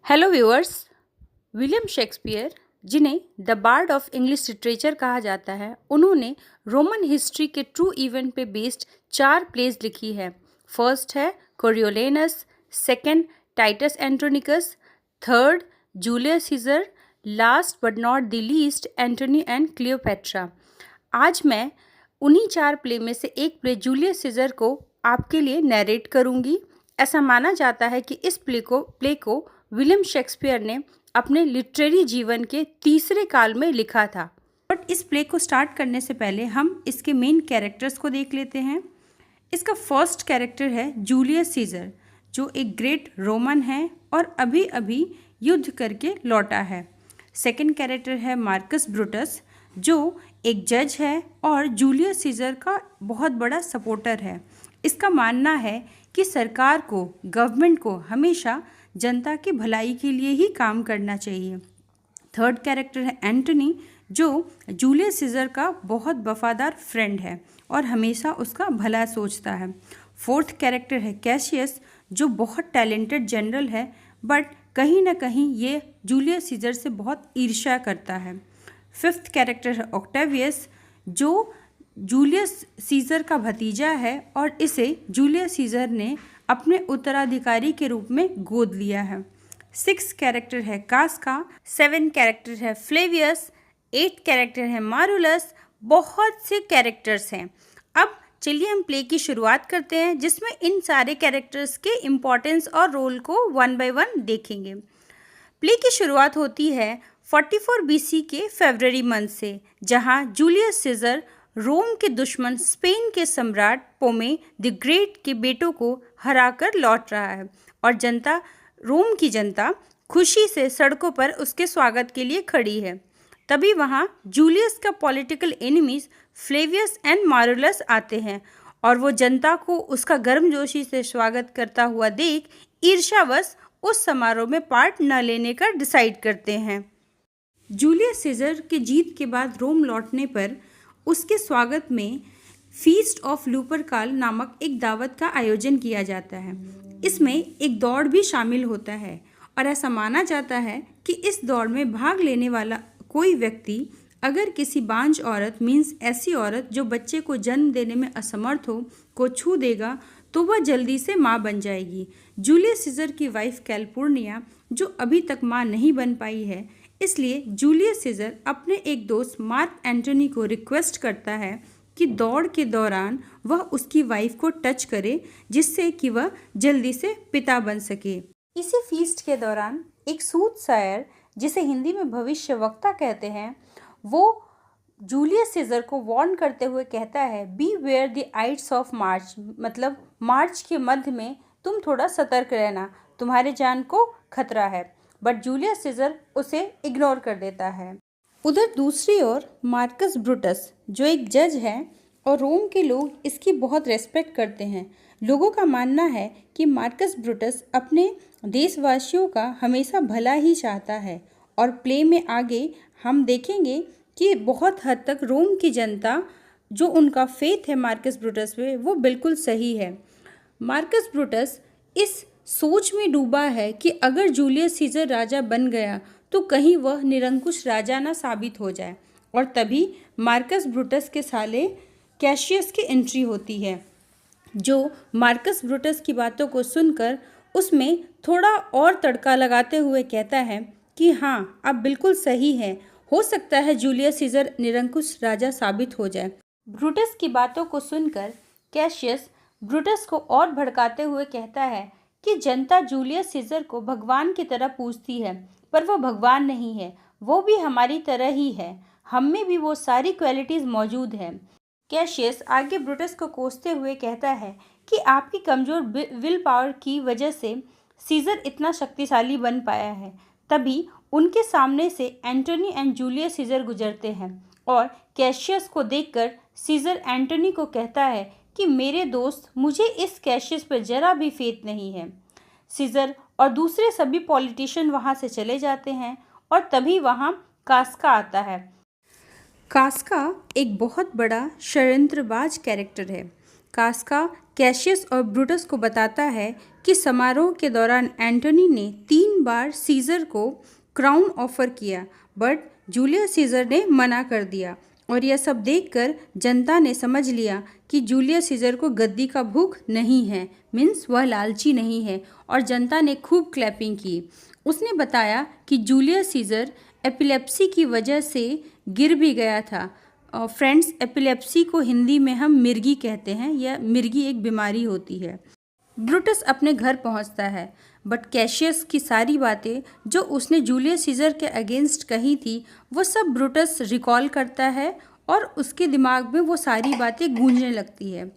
Hello viewers. William Shakespeare, जिन्हें the bard of English literature कहा जाता है, उन्होंने रोमन हिस्ट्री के ट्रू इवेंट पे बेस्ड 4 प्लेज लिखी है। फर्स्ट है Coriolanus, second Titus Andronicus, third Julius Caesar, last but not the least Antony and Cleopatra. आज मैं उन्हीं 4 प्ले में से एक प्ले जूलियस सीजर को आपके लिए नैरेट करूंगी। ऐसा माना जाता है कि इस प्ले को विलियम शेक्सपियर ने अपने लिटरेरी जीवन के तीसरे काल में लिखा था। बट इस प्ले को स्टार्ट करने से पहले हम इसके मेन कैरेक्टर्स को देख लेते हैं। इसका फर्स्ट कैरेक्टर है जूलियस सीजर, जो एक ग्रेट रोमन है और अभी अभी युद्ध करके लौटा है। सेकंड कैरेक्टर है मार्कस ब्रूटस, जो एक जज है और जूलियस सीजर का बहुत बड़ा सपोर्टर है। इसका मानना है कि सरकार को, गवर्नमेंट को हमेशा जनता की भलाई के लिए ही काम करना चाहिए। थर्ड कैरेक्टर है एंटोनी, जो जूलियस सीजर का बहुत वफादार फ्रेंड है और हमेशा उसका भला सोचता है। फोर्थ कैरेक्टर है कैशियस, जो बहुत टैलेंटेड जनरल है, बट कहीं ना कहीं ये जूलियस सीजर से बहुत ईर्ष्या करता है। फिफ्थ कैरेक्टर है ऑक्टेवियस, जो जूलियस सीजर का भतीजा है और इसे जूलियस सीजर ने अपने उत्तराधिकारी के रूप में गोद लिया है। 6 कैरेक्टर है कास्का, 7 कैरेक्टर है फ्लेवियस, 8 कैरेक्टर है मारुलस। बहुत से कैरेक्टर्स हैं। अब चलिए हम प्ले की शुरुआत करते हैं, जिसमें इन सारे कैरेक्टर्स के इम्पोर्टेंस और रोल को वन बाय वन देखेंगे। प्ले की शुरुआत होती है 44 BC के फरवरी मंथ से, जहां जूलियस सीजर रोम के दुश्मन स्पेन के सम्राट पोमे द ग्रेट के बेटों को हराकर लौट रहा है और रोम की जनता खुशी से सड़कों पर उसके स्वागत के लिए खड़ी है। तभी वहाँ जूलियस का political enemies Flavius and Marullus आते हैं और वो जनता को उसका गर्मजोशी से स्वागत करता हुआ देख ईर्ष्यावश उस समारोह में पार्ट न लेने का डिसाइड करते हैं। जूलियस सीजर के जीत के बाद रोम लौटने पर उसके स्वागत में फीस्ट ऑफ लुपरकाल नामक एक दावत का आयोजन किया जाता है। इसमें एक दौड़ भी शामिल होता है और ऐसा माना जाता है कि इस दौड़ में भाग लेने वाला कोई व्यक्ति अगर किसी बांझ औरत मीन्स ऐसी औरत जो बच्चे को जन्म देने में असमर्थ हो को छू देगा तो वह जल्दी से माँ बन जाएगी। जूलियस सीजर की वाइफ कैलपुर्निया, जो अभी तक माँ नहीं बन पाई है, इसलिए जूलियस सीजर अपने एक दोस्त मार्क एंटोनी को रिक्वेस्ट करता है कि दौड़ के दौरान वह उसकी वाइफ को टच करे, जिससे कि वह जल्दी से पिता बन सके। इसी फीस्ट के दौरान एक सूदसायर, जिसे हिंदी में भविष्यवक्ता कहते हैं, वो जूलियस सीजर को वार्न करते हुए कहता है, beware the ides of March, मतलब मार्च के मध्य में तुम थोड़ा सतर्क रहना, तुम्हारे जान को खतरा है। बट जूलियस सीजर उसे इग्नोर कर देता है। उधर दूसरी ओर मार्कस ब्रूटस, जो एक जज है और रोम के लोग इसकी बहुत रेस्पेक्ट करते हैं। लोगों का मानना है कि मार्कस ब्रूटस अपने देशवासियों का हमेशा भला ही चाहता है और प्ले में आगे हम देखेंगे कि बहुत हद तक रोम की जनता, जो उनका फेथ है मार्कस ब्रूटस पे, वो बिल्कुल सही है। मार्कस ब्रूटस इस सोच में डूबा है कि अगर जूलियस सीजर राजा बन गया तो कहीं वह निरंकुश राजा ना साबित हो जाए, और तभी मार्कस ब्रूटस के साले कैशियस की एंट्री होती है, जो मार्कस ब्रूटस की बातों को सुनकर उसमें थोड़ा और तड़का लगाते हुए कहता है कि हाँ, आप बिल्कुल सही हैं, हो सकता है जूलियस सीजर निरंकुश राजा साबित हो जाए। ब्रूटस की बातों को सुनकर कैशियस ब्रूटस को और भड़काते हुए कहता है कि जनता जूलियस सीजर को भगवान की तरह पूजती है, पर वो भगवान नहीं है, वो भी हमारी तरह ही है, हम में भी वो सारी क्वालिटीज़ मौजूद हैं। कैशियस आगे ब्रूटस को कोसते हुए कहता है कि आपकी कमज़ोर विल पावर की वजह से सीजर इतना शक्तिशाली बन पाया है। तभी उनके सामने से एंटोनी एंड जूलियस सीजर गुजरते हैं और कैशियस को देखकर सीजर एंटोनी को कहता है कि मेरे दोस्त, मुझे इस कैशियस पर जरा भी फेथ नहीं है। सीजर और दूसरे सभी पॉलिटिशियन वहाँ से चले जाते हैं और तभी वहाँ कास्का आता है। कास्का एक बहुत बड़ा षड्यंत्रबाज कैरेक्टर है। कास्का कैशियस और ब्रूटस को बताता है कि समारोह के दौरान एंटोनी ने 3 बार सीजर को क्राउन ऑफर किया, बट जूलियस सीजर ने मना कर दिया और यह सब देखकर जनता ने समझ लिया कि जूलियस सीजर को गद्दी का भूख नहीं है, मीन्स वह लालची नहीं है, और जनता ने खूब क्लैपिंग की। उसने बताया कि जूलियस सीजर एपिलेप्सी की वजह से गिर भी गया था। फ्रेंड्स, एपिलेप्सी को हिंदी में हम मिर्गी कहते हैं। यह मिर्गी एक बीमारी होती है। ब्रूटस अपने घर पहुंचता है, बट कैशियस की सारी बातें जो उसने जूलियस सीजर के अगेंस्ट कही थी वो सब ब्रूटस रिकॉल करता है और उसके दिमाग में वो सारी बातें गूंजने लगती है।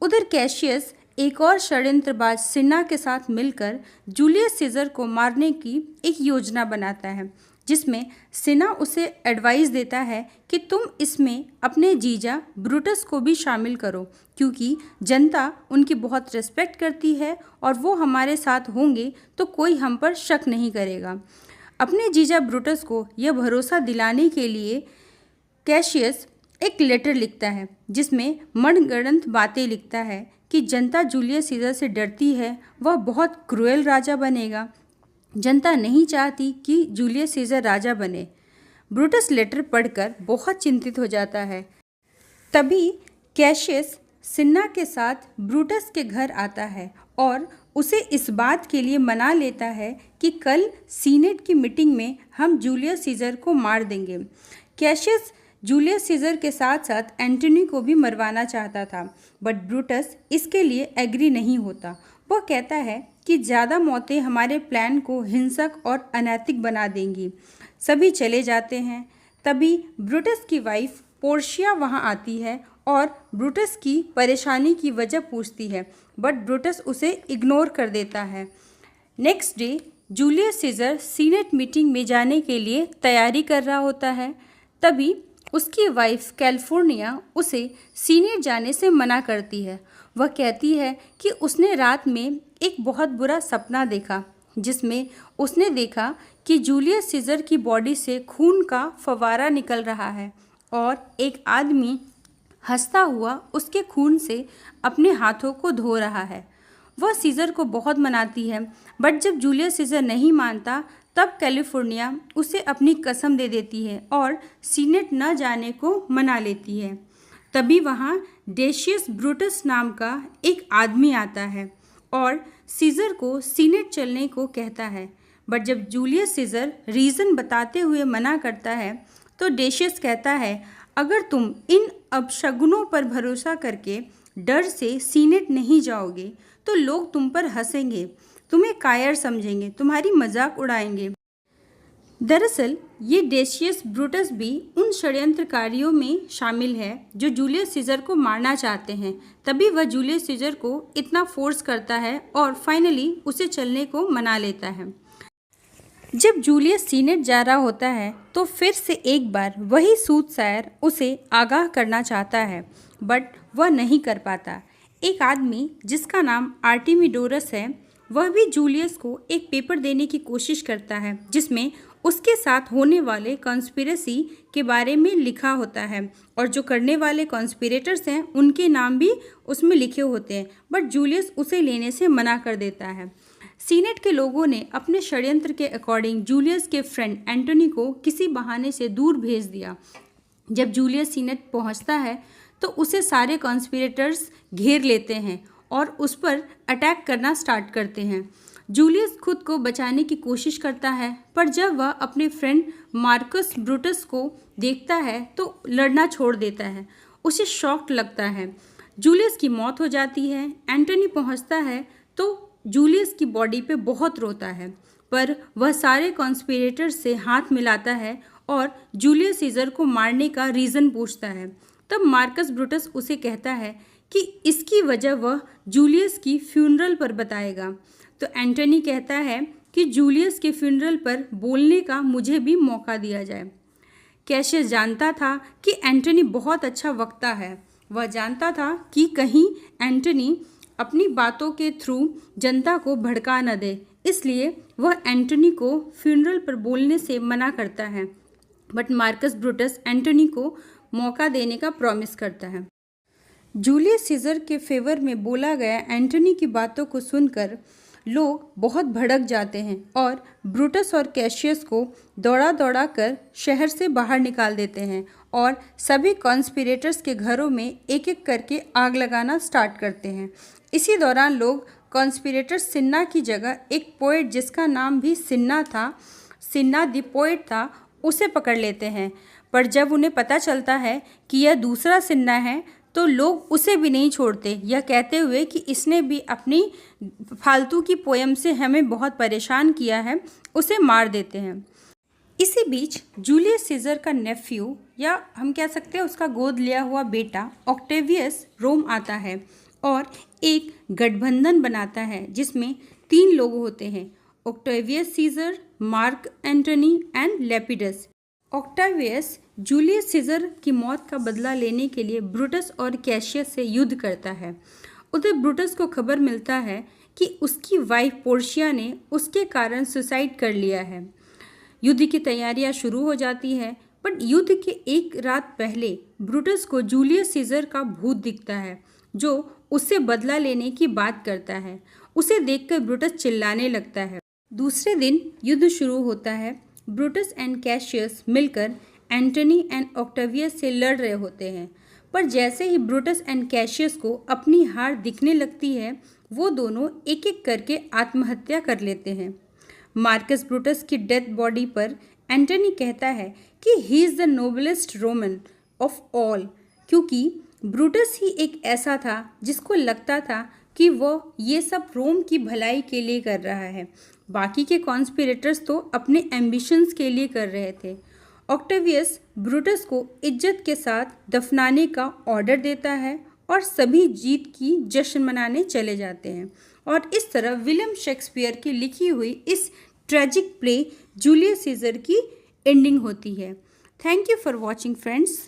उधर कैशियस एक और षड्यंत्रबाज सिन्ना के साथ मिलकर जूलियस सीजर को मारने की एक योजना बनाता है, जिसमें सिन्ना उसे एडवाइस देता है कि तुम इसमें अपने जीजा ब्रूटस को भी शामिल करो, क्योंकि जनता उनकी बहुत रिस्पेक्ट करती है और वो हमारे साथ होंगे तो कोई हम पर शक नहीं करेगा। अपने जीजा ब्रूटस को यह भरोसा दिलाने के लिए कैशियस एक लेटर लिखता है, जिसमें मनगढ़ंत बातें लिखता है कि जनता जूलियस सीजर से डरती है, वह बहुत क्रूएल राजा बनेगा। जनता नहीं चाहती कि जूलियस सीजर राजा बने। ब्रूटस लेटर पढ़कर बहुत चिंतित हो जाता है। तभी कैशियस सिन्ना के साथ ब्रूटस के घर आता है और उसे इस बात के लिए मना लेता है कि कल सीनेट की मीटिंग में हम जूलियस सीजर को मार देंगे। कैशियस जूलियस सीजर के साथ साथ एंटनी को भी मरवाना चाहता था, बट ब्रूटस इसके लिए एग्री नहीं होता। वह कहता है कि ज़्यादा मौतें हमारे प्लान को हिंसक और अनैतिक बना देंगी। सभी चले जाते हैं। तभी ब्रूटस की वाइफ पोर्शिया वहां आती है और ब्रूटस की परेशानी की वजह पूछती है, बट ब्रूटस उसे इग्नोर कर देता है। Next day Julius Caesar senate meeting में जाने के लिए तैयारी कर रहा होता है। तभी उसकी वाइफ कैलिफोर्निया उसे सीनेट जाने से मना करती है। वह कहती है कि उसने रात में एक बहुत बुरा सपना देखा, जिसमें उसने देखा कि जूलियस सीजर की बॉडी से खून का फव्वारा निकल रहा है और एक आदमी हंसता हुआ उसके खून से अपने हाथों को धो रहा है। वह सीजर को बहुत मनाती है, बट जब जूलियस सीजर नहीं मानता तब कैलिफोर्निया उसे अपनी कसम दे देती है और सीनेट न जाने को मना लेती है। तभी वहाँ डेशियस ब्रूटस नाम का एक आदमी आता है और सीजर को सीनेट चलने को कहता है, बट जब जूलियस सीजर रीज़न बताते हुए मना करता है तो डेशियस कहता है, अगर तुम इन अपशगुनों पर भरोसा करके डर से सीनेट नहीं जाओगे तो लोग तुम पर हंसेंगे, तुम्हें कायर समझेंगे, तुम्हारी मजाक उड़ाएंगे। दरअसल ये डेशियस ब्रूटस भी उन षड्यंत्रकारियों में शामिल है जो जूलियस सीजर को मारना चाहते हैं। तभी वह जूलियस सीजर को इतना फोर्स करता है और फाइनली उसे चलने को मना लेता है। जब जूलियस सीनेट जा रहा होता है तो फिर से एक बार वही सूदसायर उसे आगाह करना चाहता है, बट वह नहीं कर पाता। एक आदमी जिसका नाम आर्टिमिडोरस है, वह भी जूलियस को एक पेपर देने की कोशिश करता है, जिसमें उसके साथ होने वाले कॉन्स्पिरेसी के बारे में लिखा होता है और जो करने वाले कॉन्स्पिरेटर्स हैं उनके नाम भी उसमें लिखे होते हैं, बट जूलियस उसे लेने से मना कर देता है। सीनेट के लोगों ने अपने षड्यंत्र के अकॉर्डिंग जूलियस के फ्रेंड एंटनी को किसी बहाने से दूर भेज दिया। जब जूलियस सीनेट पहुंचता है तो उसे सारे कॉन्स्पिरेटर्स घेर लेते हैं और उस पर अटैक करना स्टार्ट करते हैं। जूलियस खुद को बचाने की कोशिश करता है, पर जब वह अपने फ्रेंड मार्कस ब्रूटस को देखता है तो लड़ना छोड़ देता है। उसे शॉक लगता है। जूलियस की मौत हो जाती है। एंटनी पहुंचता है तो जूलियस की बॉडी पे बहुत रोता है, पर वह सारे कॉन्स्पिरेटर्स से हाथ मिलाता है और जूलियस सीजर को मारने का रीज़न पूछता है। तब मार्कस ब्रूटस उसे कहता है कि इसकी वजह वह जूलियस की फ्यूनरल पर बताएगा। तो एंटनी कहता है कि जूलियस के फ्यूनरल पर बोलने का मुझे भी मौका दिया जाए। कैशियस जानता था कि एंटनी बहुत अच्छा वक्ता है। वह जानता था कि कहीं एंटनी अपनी बातों के थ्रू जनता को भड़का न दे, इसलिए वह एंटनी को फ्यूनरल पर बोलने से मना करता है, बट मार्कस ब्रूटस एंटनी को मौका देने का प्रॉमिस करता है। जूलियस सीजर के फेवर में बोला गया एंटनी की बातों को सुनकर लोग बहुत भड़क जाते हैं और ब्रूटस और कैशियस को दौड़ा दौड़ा कर शहर से बाहर निकाल देते हैं और सभी कॉन्स्पिरेटर्स के घरों में एक एक करके आग लगाना स्टार्ट करते हैं। इसी दौरान लोग कॉन्स्पिरेटर सिन्ना की जगह एक पोएट जिसका नाम भी सिन्ना द पोएट था, उसे पकड़ लेते हैं। पर जब उन्हें पता चलता है कि यह दूसरा सिन्ना है तो लोग उसे भी नहीं छोड़ते, यह कहते हुए कि इसने भी अपनी फालतू की पोयम से हमें बहुत परेशान किया है, उसे मार देते हैं। इसी बीच जूलियस सीजर का नेफ्यू या हम कह सकते हैं उसका गोद लिया हुआ बेटा ऑक्टेवियस रोम आता है और एक गठबंधन बनाता है जिसमें 3 लोग होते हैं, Octavius Caesar, Mark Antony and Lepidus. Octavius Julius Caesar की मौत का बदला लेने के लिए ब्रूटस और कैशियस से युद्ध करता है। उधर ब्रूटस को खबर मिलता है कि उसकी वाइफ पोर्शिया ने उसके कारण सुसाइड कर लिया है। युद्ध की तैयारियां शुरू हो जाती है, पर युद्ध के एक रात पहले ब्रूटस को जूलियस सीजर का भूत दिखता है जो उससे बदला लेने की बात करता है। उसे देखकर ब्रूटस चिल्लाने लगता है। दूसरे दिन युद्ध शुरू होता है। ब्रूटस एंड कैशियस मिलकर एंटनी एंड ऑक्टेवियस से लड़ रहे होते हैं, पर जैसे ही ब्रूटस एंड कैशियस को अपनी हार दिखने लगती है, वो दोनों एक एक करके आत्महत्या कर लेते हैं। मार्कस ब्रूटस की डेथ बॉडी पर एंटनी कहता है कि he is the noblest Roman of all, क्योंकि ब्रूटस ही एक ऐसा था जिसको लगता था कि वो ये सब रोम की भलाई के लिए कर रहा है। बाकी के कॉन्स्पिरेटर्स तो अपने एम्बिशंस के लिए कर रहे थे। ऑक्टेवियस ब्रूटस को इज्जत के साथ दफनाने का ऑर्डर देता है और सभी जीत की जश्न मनाने चले जाते हैं। और इस तरह विलियम शेक्सपियर की लिखी हुई इस ट्रेजिक प्ले जूलियस सीजर की एंडिंग होती है। Thank you for watching friends.